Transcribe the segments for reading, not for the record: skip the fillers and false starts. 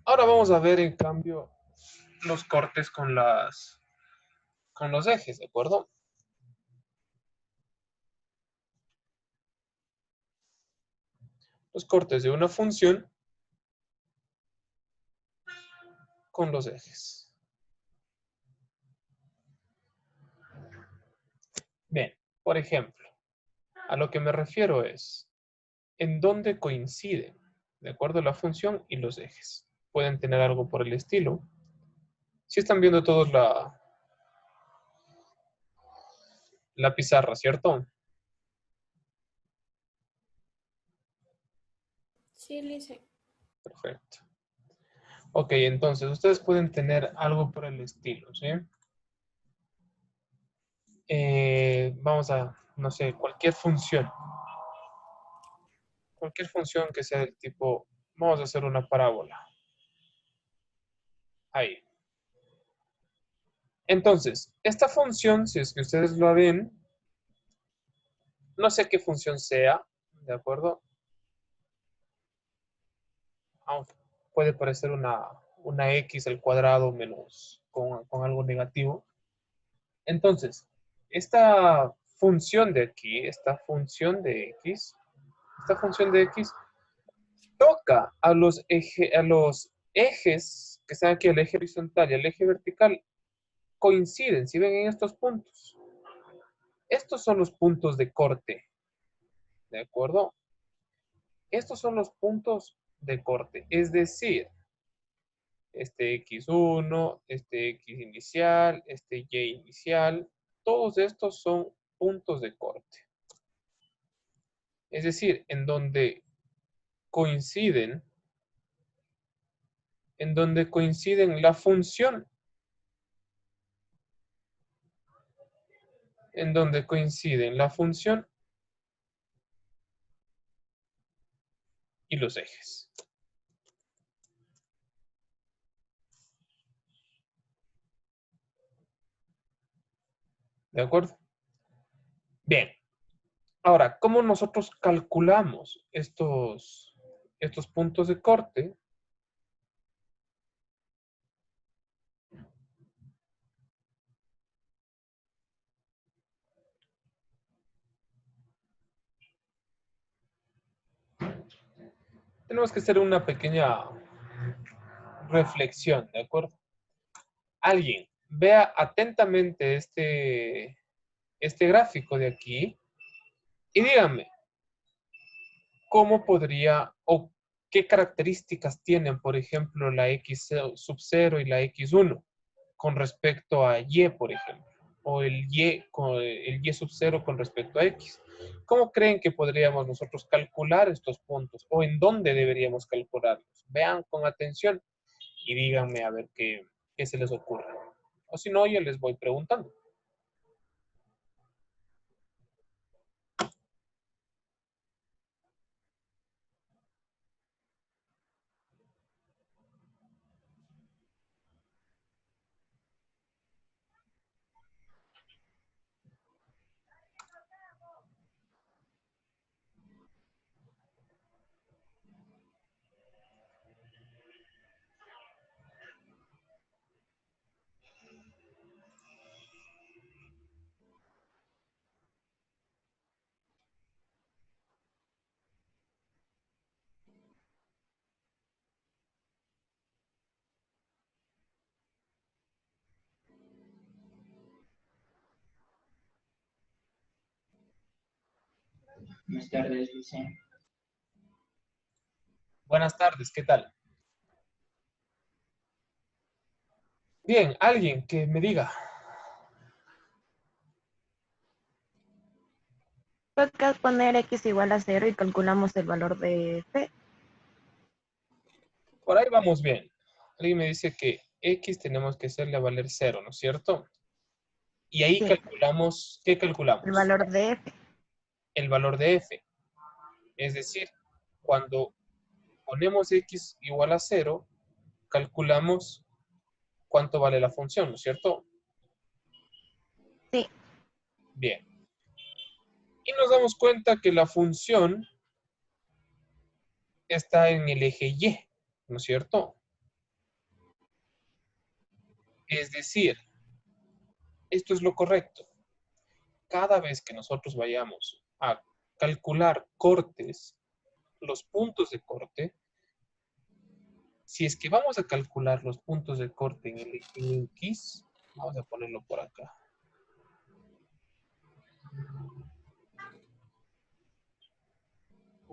Ahora vamos a ver, en cambio, los cortes con los ejes, ¿de acuerdo? Los cortes de una función con los ejes. Bien, por ejemplo, a lo que me refiero es en dónde coinciden, de acuerdo, la función y los ejes. Pueden tener algo por el estilo. Si están viendo todos la pizarra, ¿cierto? Sí, Lice. Perfecto. Ok, entonces ustedes pueden tener algo por el estilo, ¿sí? Vamos a, no sé, cualquier función. Cualquier función que sea del tipo, vamos a hacer una parábola. Ahí. Entonces, esta función, si es que ustedes lo ven, no sé qué función sea, ¿de acuerdo? Aunque puede parecer una x al cuadrado menos con algo negativo. Entonces, esta función de aquí, esta función de x, toca a los ejes que están aquí, el eje horizontal y el eje vertical, coinciden, si ven en estos puntos. Estos son los puntos de corte, ¿de acuerdo? Estos son los puntos de corte, es decir, este X1, este X inicial, este Y inicial, todos estos son puntos de corte. Es decir, coinciden, en donde coinciden la función, en donde coinciden la función y los ejes. ¿De acuerdo? Bien. Ahora, ¿cómo nosotros calculamos estos puntos de corte? Tenemos que hacer una pequeña reflexión, ¿de acuerdo? Alguien vea atentamente este gráfico de aquí y dígame, ¿cómo podría o qué características tienen, por ejemplo, la X sub 0 y la X1 con respecto a Y, por ejemplo, o el Y sub 0 con respecto a X? ¿Cómo creen que podríamos nosotros calcular estos puntos o en dónde deberíamos calcularlos? Vean con atención y díganme a ver qué se les ocurre. O si no, yo les voy preguntando. Buenas tardes, Luciano. Buenas tardes, ¿qué tal? Bien, alguien que me diga. Toca poner x igual a 0 y calculamos el valor de f. Por ahí vamos bien. Alguien me dice que x tenemos que hacerle a valer 0, ¿no es cierto? Y ahí Sí, calculamos, ¿qué el calculamos? valor de f. El valor de f. Es decir, cuando ponemos x igual a 0, calculamos cuánto vale la función, ¿no es cierto? Sí, Bien. Y nos damos cuenta que la función está en el eje y, ¿no es cierto? Es decir, esto es lo correcto. Cada vez que nosotros vayamos a calcular cortes, los puntos de corte, si es que vamos a calcular los puntos de corte en el eje X, vamos a ponerlo por acá.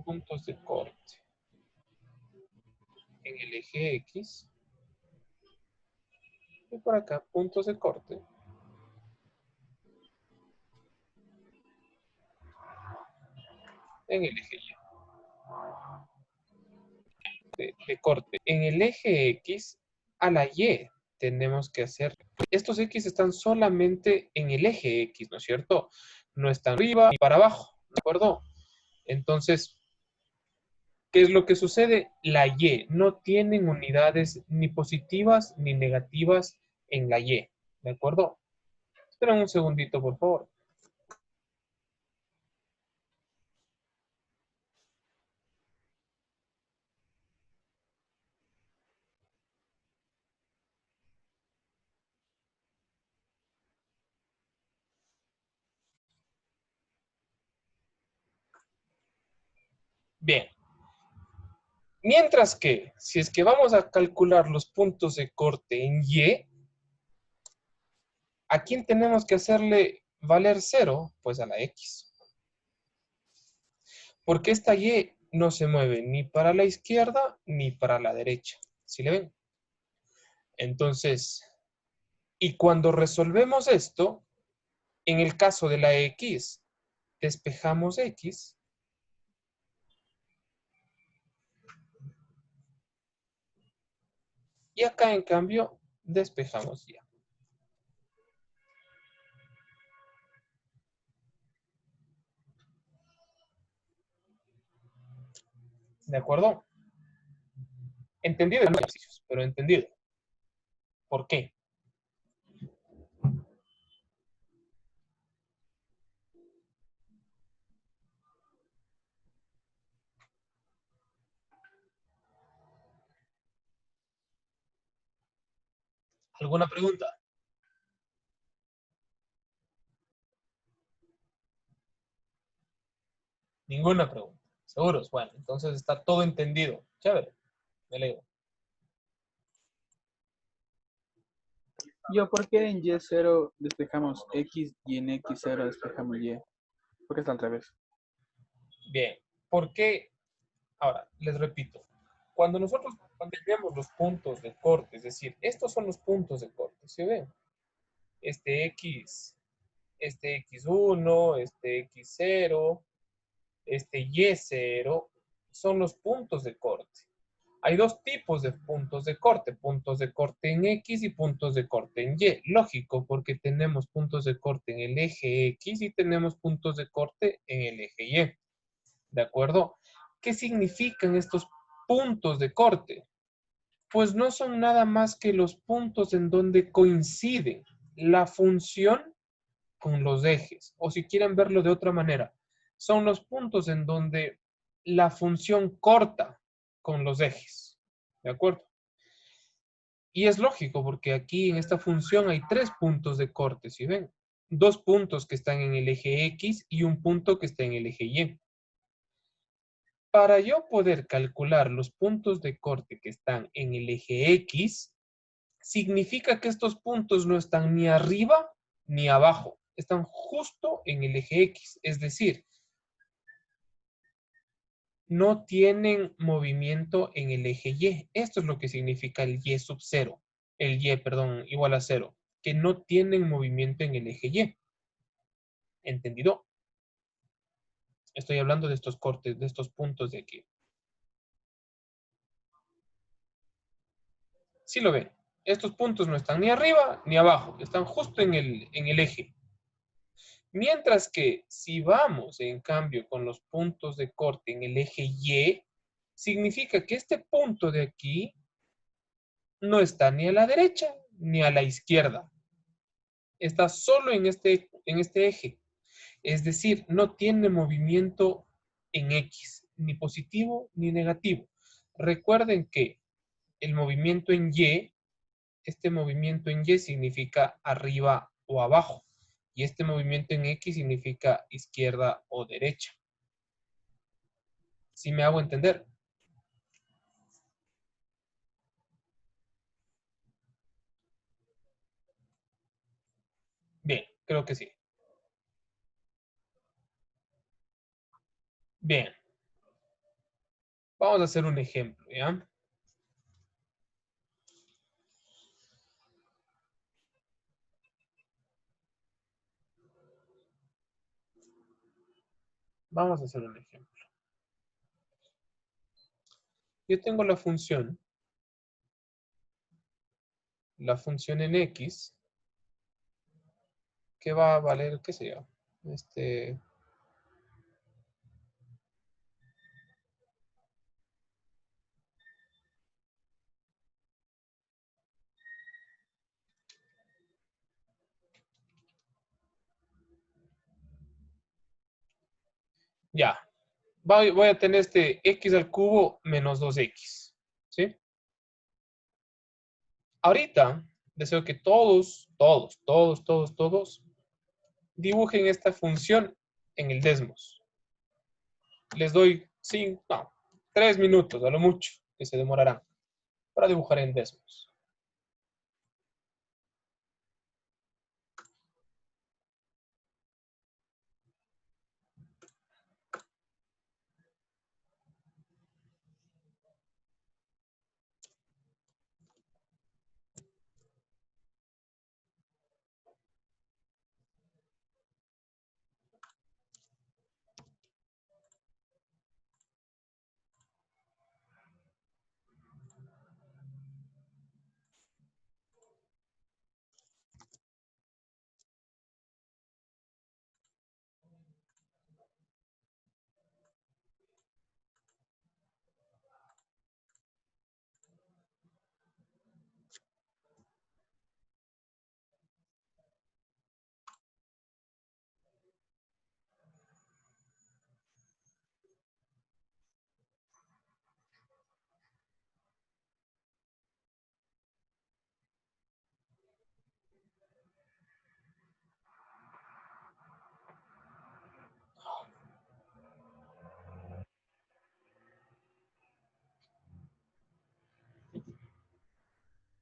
Puntos de corte en el eje X. Y por acá, puntos de corte en el eje Y. De corte. En el eje X, a la Y tenemos que hacer. Estos X están solamente en el eje X, ¿no es cierto? No están arriba ni para abajo, ¿de acuerdo? Entonces, ¿qué es lo que sucede? La Y no tienen unidades ni positivas ni negativas en la Y, ¿de acuerdo? Esperen un segundito, por favor. Bien. Mientras que, si es que vamos a calcular los puntos de corte en Y, ¿a quién tenemos que hacerle valer 0? Pues a la X. Porque esta Y no se mueve ni para la izquierda ni para la derecha. ¿Sí le ven? Entonces, y cuando resolvemos esto, en el caso de la X, despejamos X. Y acá, en cambio, despejamos Y. ¿De acuerdo? Entendido los ejercicios, pero entendido. ¿Por qué? ¿Alguna pregunta? Ninguna pregunta. ¿Seguros? Bueno, entonces está todo entendido. Chévere. Me alegro. Yo, ¿por qué en Y0 despejamos X y en X0 despejamos Y? ¿Por qué está al revés? Bien. ¿Por qué? Ahora, les repito. Cuando nosotros tenemos los puntos de corte, es decir, estos son los puntos de corte, ¿sí ven? Este X, este X1, este X0, este Y0, son los puntos de corte. Hay dos tipos de puntos de corte en X y puntos de corte en Y. Lógico, porque tenemos puntos de corte en el eje X y tenemos puntos de corte en el eje Y. ¿De acuerdo? ¿Qué significan estos puntos de corte? Pues no son nada más que los puntos en donde coinciden la función con los ejes. O si quieren verlo de otra manera, son los puntos en donde la función corta con los ejes. ¿De acuerdo? Y es lógico porque aquí en esta función hay 3 puntos de corte, ¿sí ven? 2 puntos que están en el eje X y un punto que está en el eje Y. Para yo poder calcular los puntos de corte que están en el eje X, significa que estos puntos no están ni arriba ni abajo, están justo en el eje X, es decir, no tienen movimiento en el eje Y. Esto es lo que significa el Y sub 0, el Y, perdón, igual a 0, que no tienen movimiento en el eje Y. ¿Entendido? Estoy hablando de estos cortes, de estos puntos de aquí. Sí lo ven. Estos puntos no están ni arriba ni abajo, están justo en el eje. Mientras que si vamos, en cambio, con los puntos de corte en el eje Y, significa que este punto de aquí no está ni a la derecha ni a la izquierda. Está solo en este eje. Es decir, no tiene movimiento en X, ni positivo ni negativo. Recuerden que el movimiento en Y este movimiento en Y significa arriba o abajo. Y este movimiento en X significa izquierda o derecha. ¿Sí me hago entender? Bien, creo que sí. Bien. Vamos a hacer un ejemplo, ¿ya? Vamos a hacer un ejemplo. Yo tengo la función en X, que va a valer, qué sé yo, ya. Voy a tener este X al cubo menos 2X, ¿sí? Ahorita, deseo que todos dibujen esta función en el Desmos. Les doy 3 minutos a lo mucho que se demorarán para dibujar en Desmos.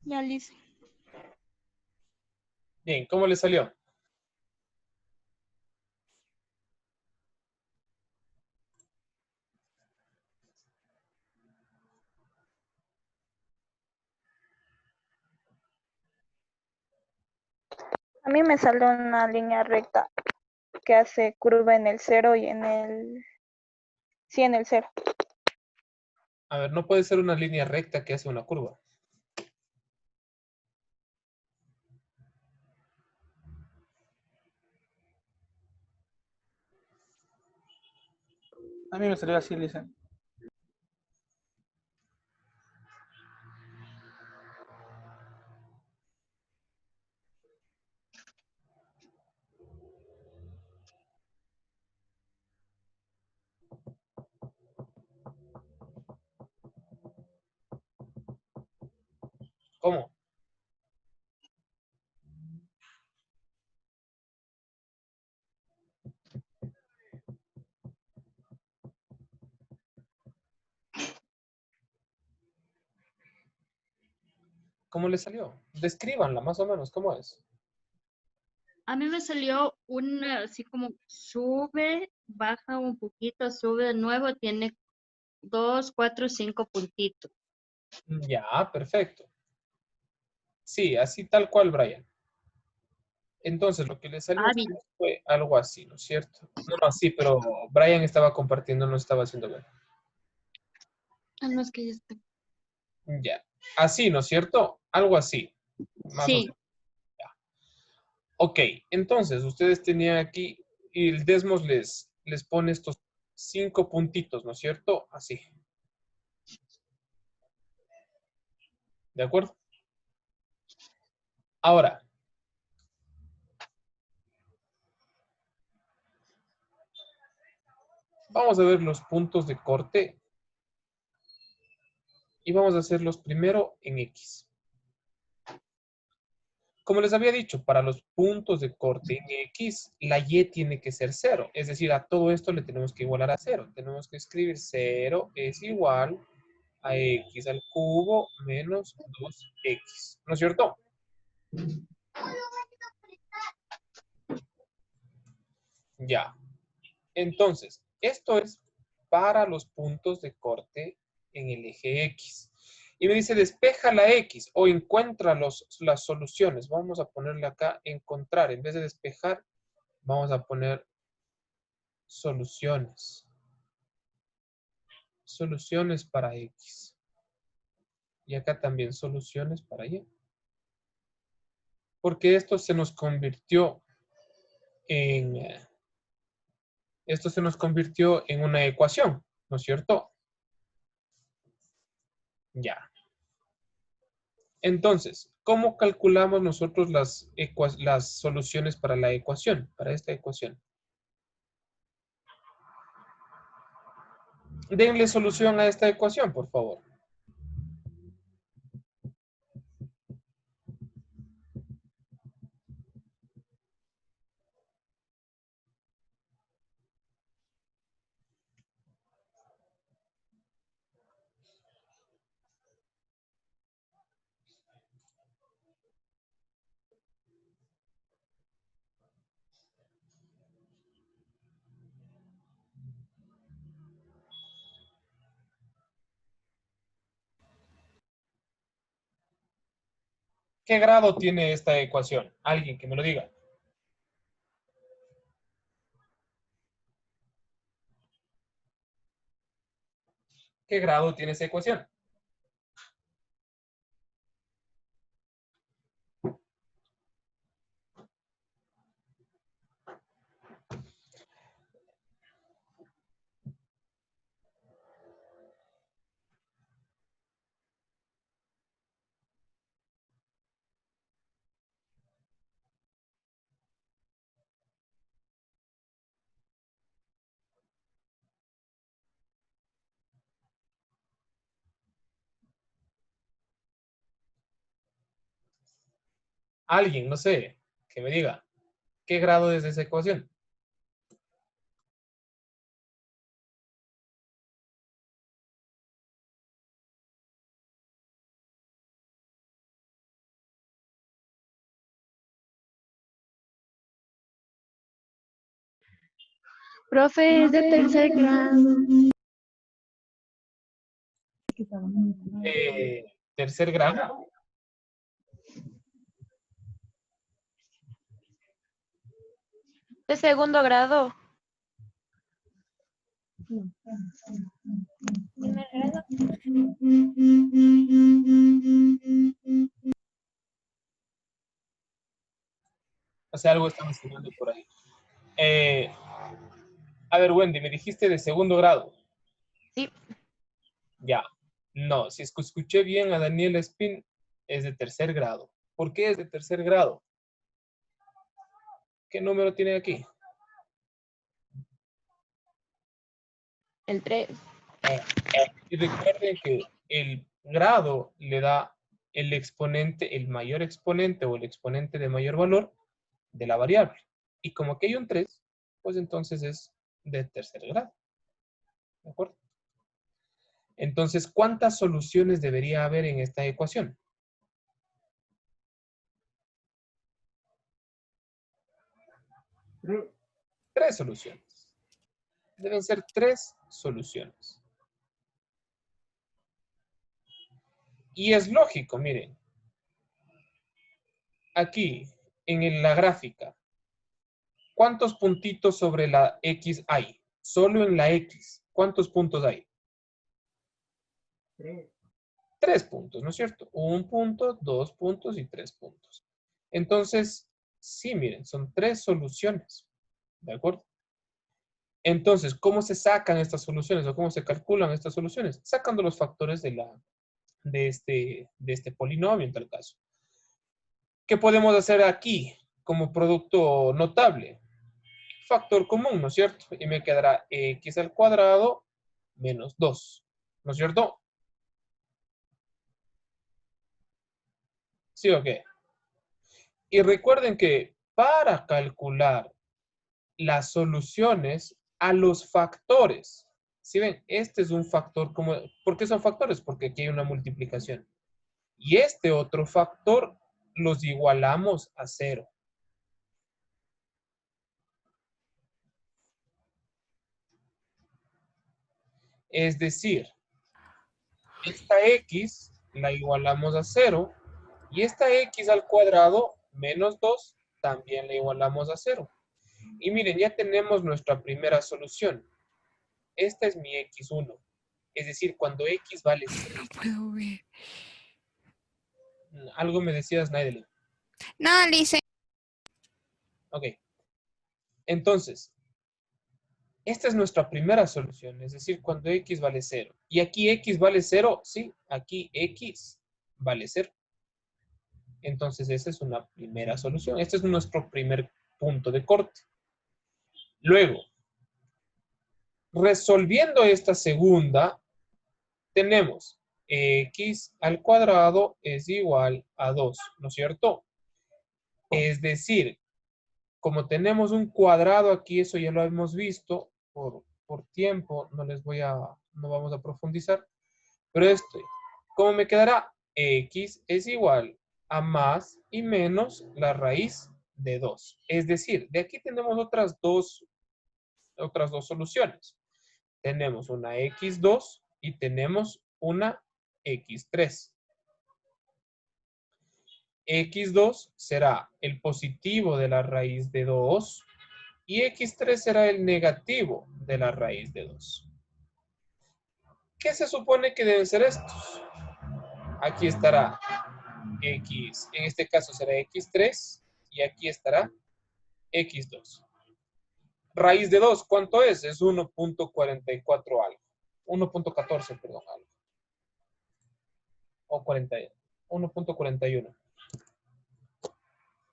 Ya, listo. Bien, ¿cómo les salió? A mí me sale una línea recta que hace curva en el 0 y en el... Sí, en el 0. A ver, no puede ser una línea recta que hace una curva. A mí me salió así, Lisa. ¿Cómo? ¿Cómo les salió? Descríbanla más o menos, ¿cómo es? A mí me salió una así como sube, baja un poquito, sube de nuevo, tiene 2, 4, 5 puntitos. Ya, perfecto. Sí, así tal cual, Brian. Entonces, lo que le salió a Hábil. usted fue algo así, ¿no es cierto? No, sí, pero Brian estaba compartiendo, no estaba haciendo bien. Ah, no, es que ya está. Ya. Así, ¿no es cierto? Algo así. Más o Sí, menos. Ya. Ok, entonces, ustedes tenían aquí, y el Desmos les pone estos 5 puntitos, ¿no es cierto? Así. ¿De acuerdo? Ahora, vamos a ver los puntos de corte y vamos a hacerlos primero en X. Como les había dicho, para los puntos de corte en X, la Y tiene que ser 0. Es decir, a todo esto le tenemos que igualar a 0. Tenemos que escribir 0 es igual a X al cubo menos 2X. ¿No es cierto? Ya. Entonces, esto es para los puntos de corte en el eje X. Y me dice, despeja la X o encuentra las soluciones. Vamos a ponerle acá encontrar. En vez de despejar, vamos a poner soluciones. Soluciones para X. Y acá también soluciones para Y. Porque esto se nos convirtió en... Esto se nos convirtió en una ecuación, ¿no es cierto? Ya. Entonces, ¿cómo calculamos nosotros las soluciones para la ecuación, para esta ecuación? Denle solución a esta ecuación, por favor. ¿Qué grado tiene esta ecuación? Alguien que me lo diga. ¿Qué grado tiene esa ecuación? Alguien, no sé, que me diga. ¿Qué grado es esa ecuación? Profe, es de tercer grado. ¿Tercer grado? De segundo grado. Primer grado. O sea, algo estamos estudiando por ahí. A ver, Wendy, me dijiste de segundo grado. Sí. Ya. No, si escuché bien a Daniel Espín, es de tercer grado. ¿Por qué es de tercer grado? ¿Qué número tiene aquí? El 3. Y recuerden que el grado le da el exponente, el mayor exponente o el exponente de mayor valor de la variable. Y como aquí hay un 3, pues entonces es de tercer grado. ¿De acuerdo? Entonces, ¿cuántas soluciones debería haber en esta ecuación? 3 soluciones. Deben ser 3 soluciones. Y es lógico, miren. Aquí, en la gráfica, ¿cuántos puntitos sobre la X hay? Solo en la X. ¿Cuántos puntos hay? 3 puntos, ¿no es cierto? 1 punto, 2 puntos y 3 puntos. Entonces, sí, miren, son 3 soluciones. ¿De acuerdo? Entonces, ¿cómo se sacan estas soluciones o cómo se calculan estas soluciones? Sacando los factores de este polinomio en tal caso. ¿Qué podemos hacer aquí como producto notable? Factor común, ¿no es cierto? Y me quedará x al cuadrado menos 2, ¿no es cierto? ¿Sí o qué? Y recuerden que para calcular las soluciones a los factores, ¿sí ven? Este es un factor como, ¿por qué son factores? Porque aquí hay una multiplicación. Y este otro factor los igualamos a 0. Es decir, esta x la igualamos a 0 y esta x al cuadrado menos 2 también la igualamos a 0. Y miren, ya tenemos nuestra primera solución. Esta es mi x1. Es decir, cuando x vale 0. No puedo ver. Algo me decías, Naidelin. No, Lice. Ok. Entonces, esta es nuestra primera solución, es decir, cuando x vale 0. ¿Y aquí x vale 0? Sí, aquí x vale 0. Entonces, esa es una primera solución. Este es nuestro primer punto de corte. Luego, resolviendo esta segunda, tenemos x al cuadrado es igual a 2, ¿no es cierto? Es decir, como tenemos un cuadrado aquí, eso ya lo hemos visto, por tiempo no vamos a profundizar, pero esto, ¿cómo me quedará? X es igual a más y menos la raíz de 2. Es decir, de aquí tenemos otras dos soluciones. Tenemos una x2 y tenemos una x3. x2 será el positivo de la raíz de 2 y x3 será el negativo de la raíz de 2. ¿Qué se supone que deben ser estos? Aquí estará x, en este caso será x3 y aquí estará x2. Raíz de 2, ¿cuánto es? Es 1.44 algo. 1.14, perdón, algo. O 1.41.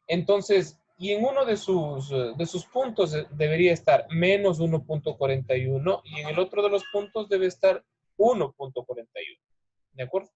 Entonces, y en uno de sus puntos debería estar menos 1.41 y en el otro de los puntos debe estar 1.41. ¿De acuerdo?